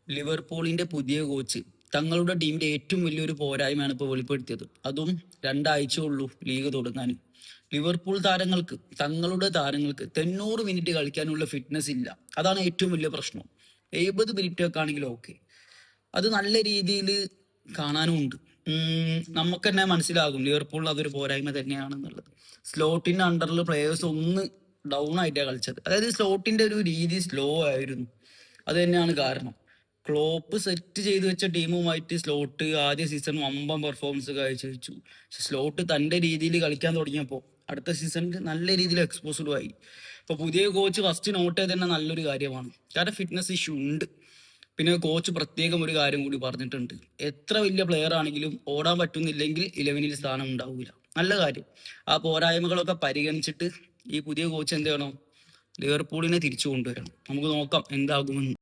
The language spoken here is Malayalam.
ലിവർപൂളിന്റെ പുതിയ കോച്ച് തങ്ങളുടെ ടീമിന്റെ ഏറ്റവും വലിയൊരു പോരായ്മയാണ് ഇപ്പോൾ വെളിപ്പെടുത്തിയത്. അതും രണ്ടാഴ്ച ഉള്ളൂ ലീഗ് തുടങ്ങാൻ. ലിവർപൂൾ തങ്ങളുടെ താരങ്ങൾക്ക് 90 മിനിറ്റ് കളിക്കാനുള്ള ഫിറ്റ്നസ് ഇല്ല. അതാണ് ഏറ്റവും വലിയ പ്രശ്നം. 70 മിനിറ്റ് ഒക്കെ ആണെങ്കിൽ ഓക്കെ, അത് നല്ല രീതിയിൽ കാണാനും ഉണ്ട്. നമുക്ക് തന്നെ മനസ്സിലാകും ലിവർപൂളിൽ അതൊരു പോരായ്മ തന്നെയാണെന്നുള്ളത്. സ്ലോട്ടിന്റെ അണ്ടറിൽ പ്ലേയേഴ്സ് ഒന്ന് ഡൗൺ ആയിട്ടാണ് കളിച്ചത്. അതായത് സ്ലോട്ടിന്റെ ഒരു രീതി സ്ലോ ആയിരുന്നു. അത് തന്നെയാണ് കാരണം. ക്ലോപ്പ് സെറ്റ് ചെയ്ത് വെച്ച ടീമുമായിട്ട് സ്ലോട്ട് ആദ്യ സീസൺ വമ്പൻ പെർഫോമൻസ് കാഴ്ചവെച്ചു. പക്ഷെ സ്ലോട്ട് തന്റെ രീതിയിൽ കളിക്കാൻ തുടങ്ങിയപ്പോൾ അടുത്ത സീസണിൽ നല്ല രീതിയിൽ എക്സ്പോസ്ഡ് ആയി. ഇപ്പൊ പുതിയ കോച്ച് ഫസ്റ്റ് നോട്ട് ചെയ്ത് തന്നെ നല്ലൊരു കാര്യമാണ്. കാരണം ഫിറ്റ്നസ് ഇഷ്യൂ ഉണ്ട്. പിന്നെ കോച്ച് പ്രത്യേകം ഒരു കാര്യം കൂടി പറഞ്ഞിട്ടുണ്ട്. എത്ര വലിയ പ്ലെയർ ആണെങ്കിലും ഓടാൻ പറ്റുന്നില്ലെങ്കിൽ 11 സ്ഥാനം ഉണ്ടാവില്ല. നല്ല കാര്യം. ആ പോരായ്മകളൊക്കെ പരിഗണിച്ചിട്ട് ഈ പുതിയ കോച്ച് എന്ത് ചെയ്യണം? ലിവർപൂളിനെ തിരിച്ചു കൊണ്ടുവരണം. നമുക്ക് നോക്കാം എന്താകുമെന്ന്.